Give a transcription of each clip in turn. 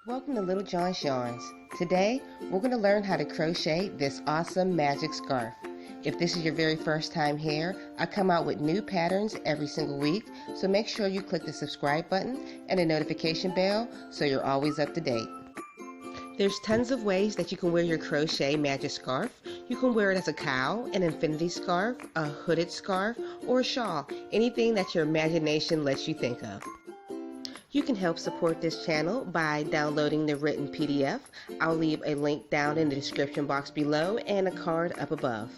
Welcome to Little John's Yarns. Today, we're going to learn how to crochet this awesome magic scarf. If this is your very first time here, I come out with new patterns every single week, so make sure you click the subscribe button and the notification bell so you're always up to date. There's tons of ways that you can wear your crochet magic scarf. You can wear it as a cowl, an infinity scarf, a hooded scarf, or a shawl, anything that your imagination lets you think of. You can help support this channel by downloading the written PDF. I'll leave a link down in the description box below and a card up above.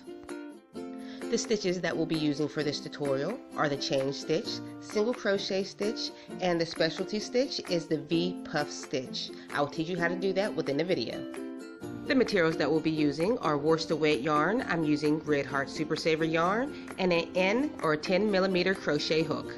The stitches that we'll be using for this tutorial are the chain stitch, single crochet stitch, and the specialty stitch is the V puff stitch. I will teach you how to do that within the video. The materials that we'll be using are worsted weight yarn. I'm using RedHeart Super Saver yarn and an N or 10mm crochet hook.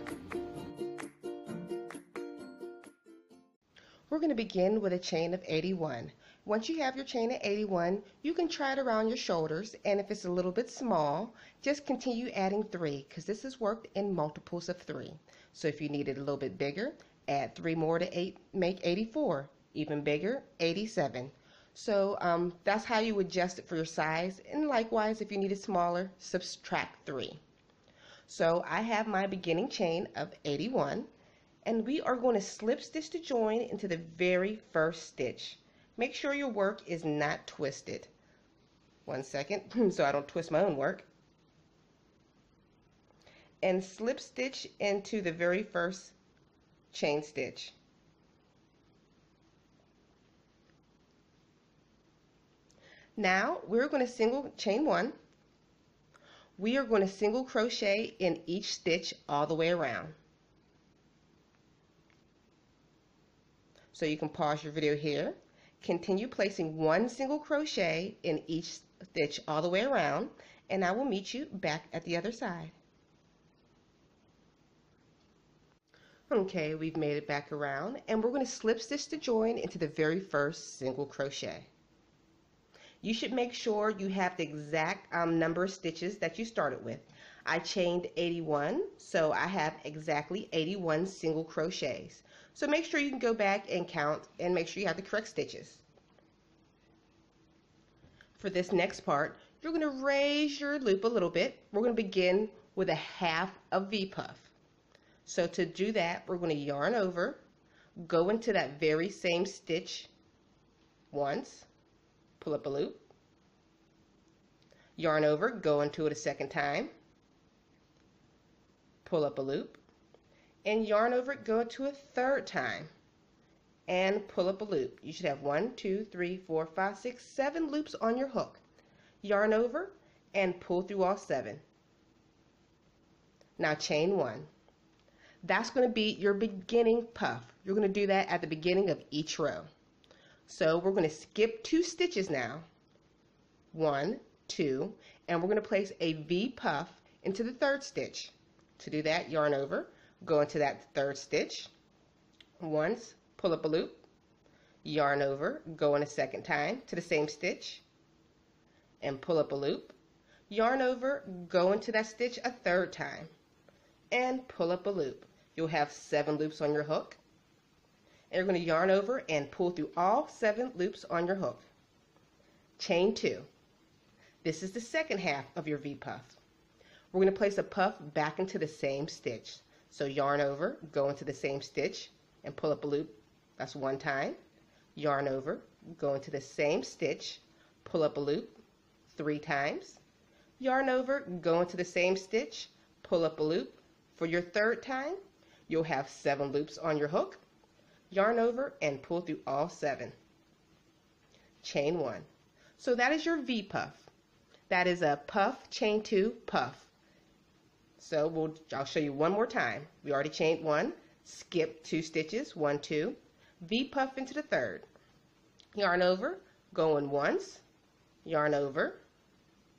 We're going to begin with a chain of 81. Once you have your chain of 81, you can try it around your shoulders, and if it's a little bit small, just continue adding 3 because this is worked in multiples of 3. So if you need it a little bit bigger, add 3 more to make 84. Even bigger, 87. So that's how you adjust it for your size, and likewise if you need it smaller, subtract 3. So I have my beginning chain of 81. And we are going to slip stitch to join into the very first stitch. Make sure your work is not twisted. 1 second, so I don't twist my own work. And slip stitch into the very first chain stitch. Now we're going to chain 1. We are going to single crochet in each stitch all the way around. So you can pause your video here, continue placing 1 single crochet in each stitch all the way around, and I will meet you back at the other side. Okay, we've made it back around, and we're going to slip stitch to join into the very first single crochet. You should make sure you have the exact number of stitches that you started with. I chained 81, so I have exactly 81 single crochets. So make sure you can go back and count and make sure you have the correct stitches. For this next part, you're going to raise your loop a little bit. We're going to begin with a half of V puff. So to do that, we're going to yarn over, go into that very same stitch once, pull up a loop, yarn over, go into it a second time, pull up a loop, and yarn over it, go into a third time, and pull up a loop. You should have 1, 2, 3, 4, 5, 6, 7 loops on your hook. Yarn over and pull through all 7. Now chain 1. That's going to be your beginning puff. You're going to do that at the beginning of each row. So we're going to skip 2 stitches now. 1, 2, and we're going to place a V puff into the third stitch. To do that, yarn over, go into that third stitch once, pull up a loop, yarn over, go in a second time to the same stitch, and pull up a loop, yarn over, go into that stitch a third time, and pull up a loop. You'll have 7 loops on your hook, and you're going to yarn over and pull through all 7 loops on your hook. Chain 2. This is the second half of your V puff. We're going to place a puff back into the same stitch. So yarn over, go into the same stitch, and pull up a loop. That's 1 time. Yarn over, go into the same stitch, pull up a loop 3 times. Yarn over, go into the same stitch, pull up a loop. For your third time, you'll have 7 loops on your hook. Yarn over and pull through all 7. Chain 1. So that is your V puff. That is a puff, chain 2, puff. So I'll show you one more time. We already chained 1, skip 2 stitches, 1, 2, V puff into the third. Yarn over, go in once, yarn over,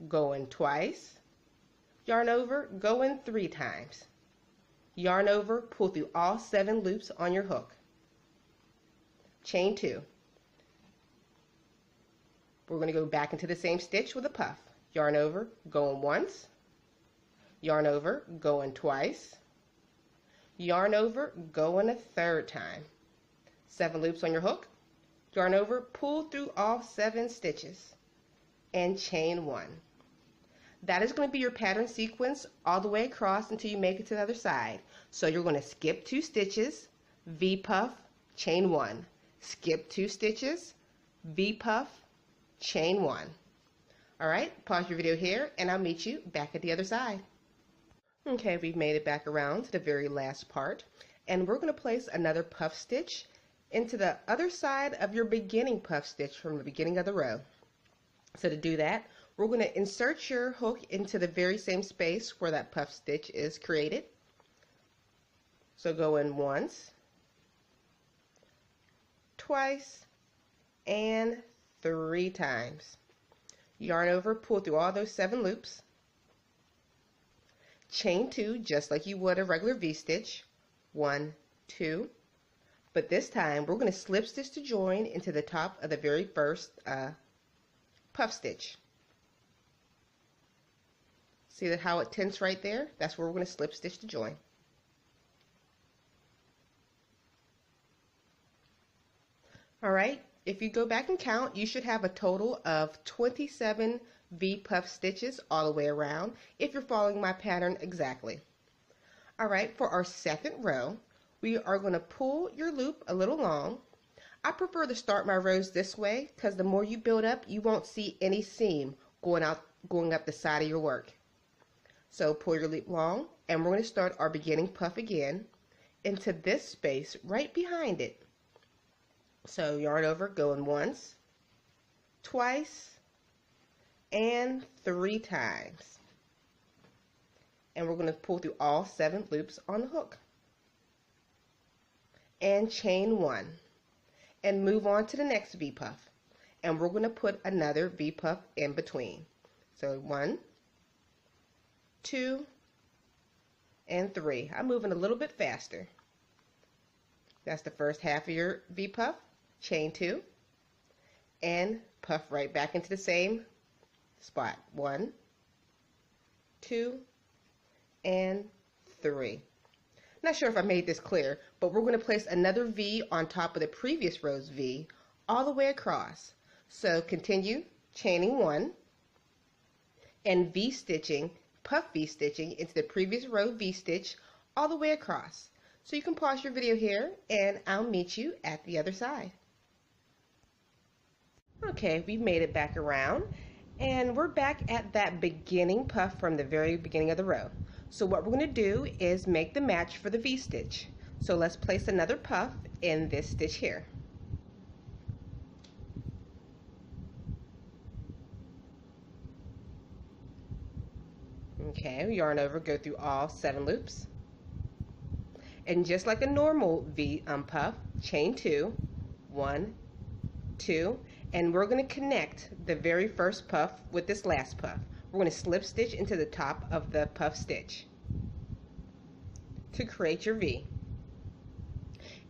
go in twice, yarn over, go in 3 times. Yarn over, pull through all 7 loops on your hook. Chain 2. We're going to go back into the same stitch with a puff. Yarn over, go in once, yarn over, go in twice, yarn over, go in a third time. 7 loops on your hook, yarn over, pull through all 7 stitches, and chain 1. That is going to be your pattern sequence all the way across until you make it to the other side. So you're going to skip 2 stitches, V-puff, chain 1. Skip 2 stitches, V-puff, chain 1. Alright, pause your video here and I'll meet you back at the other side. Okay, we've made it back around to the very last part, and we're going to place another puff stitch into the other side of your beginning puff stitch from the beginning of the row. So to do that, we're going to insert your hook into the very same space where that puff stitch is created. So go in once, twice, and 3 times. Yarn over, pull through all those 7 loops, chain 2 just like you would a regular V-stitch, 1, 2, but this time we're going to slip stitch to join into the top of the very first puff stitch. See that how it tints right there? That's where we're going to slip stitch to join. Alright, if you go back and count, you should have a total of 27 V-puff stitches all the way around if you're following my pattern exactly. Alright, for our second row, we are going to pull your loop a little long. I prefer to start my rows this way because the more you build up, you won't see any seam going up the side of your work. So pull your loop long, and we're going to start our beginning puff again into this space right behind it. So yarn over, go in once, twice, and 3 times. And we're going to pull through all 7 loops on the hook. And chain 1. And move on to the next V-puff. And we're going to put another V-puff in between. So 1, 2, and 3. I'm moving a little bit faster. That's the first half of your V-puff. Chain 2. And puff right back into the same spot. 1, 2, and 3. Not sure if I made this clear, but we're going to place another V on top of the previous row's V all the way across. So continue chaining 1 and V-stitching, puff V-stitching into the previous row V-stitch all the way across. So you can pause your video here and I'll meet you at the other side. Okay, we've made it back around and we're back at that beginning puff from the very beginning of the row. So what we're going to do is make the match for the V-stitch. So let's place another puff in this stitch here. Okay, yarn over, go through all 7 loops. And just like a normal V puff, chain 2, 1, 2, and we're going to connect the very first puff with this last puff. We're going to slip stitch into the top of the puff stitch to create your V.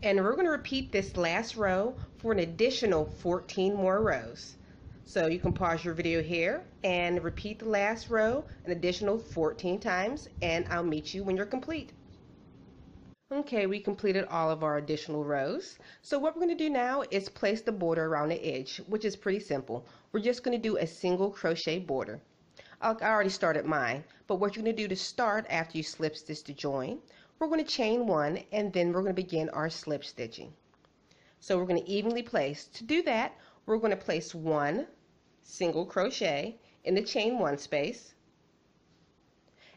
And we're going to repeat this last row for an additional 14 more rows. So you can pause your video here and repeat the last row an additional 14 times, and I'll meet you when you're complete. Okay, we completed all of our additional rows. So what we're going to do now is place the border around the edge, which is pretty simple. We're just going to do a single crochet border. I already started mine, but what you're going to do to start after you slip stitch to join, we're going to chain 1 and then we're going to begin our slip stitching. So we're going to evenly place. To do that, we're going to place 1 single crochet in the chain 1 space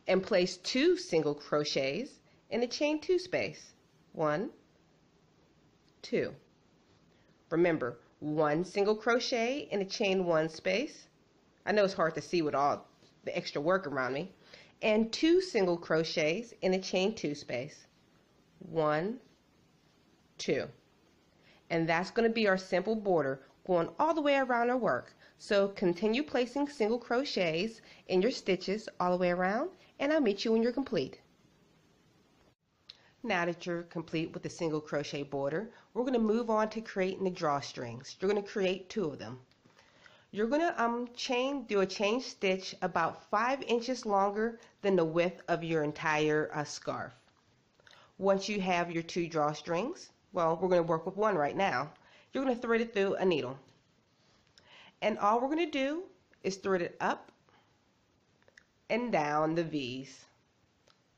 and place 2 single crochets in the chain 2 space. 1, 2. Remember, 1 single crochet in the chain 1 space. I know it's hard to see with all the extra work around me. And 2 single crochets in the chain 2 space. 1, 2. And that's going to be our simple border going all the way around our work. So continue placing single crochets in your stitches all the way around, and I'll meet you when you're complete. Now that you're complete with the single crochet border, we're going to move on to creating the drawstrings. You're going to create 2 of them. You're going to do a chain stitch about 5 inches longer than the width of your entire scarf. Once you have your 2 drawstrings, well, we're going to work with 1 right now. you're going to thread it through a needle. And all we're going to do is thread it up and down the V's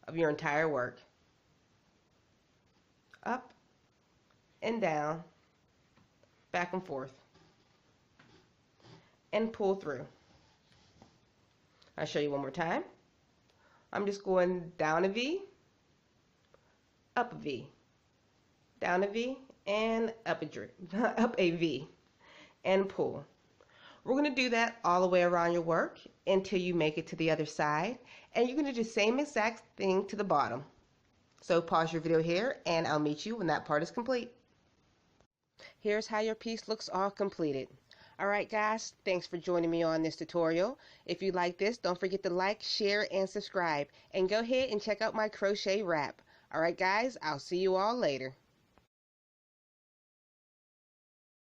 of your entire work. Up and down, back and forth, and pull through. I'll show you one more time. I'm just going down a V, up a V, down a V, and up a V, and pull. We're going to do that all the way around your work until you make it to the other side, and you're going to do the same exact thing to the bottom. So pause your video here, and I'll meet you when that part is complete. Here's how your piece looks all completed. Alright guys, thanks for joining me on this tutorial. If you like this, don't forget to like, share, and subscribe. And go ahead and check out my crochet wrap. Alright guys, I'll see you all later.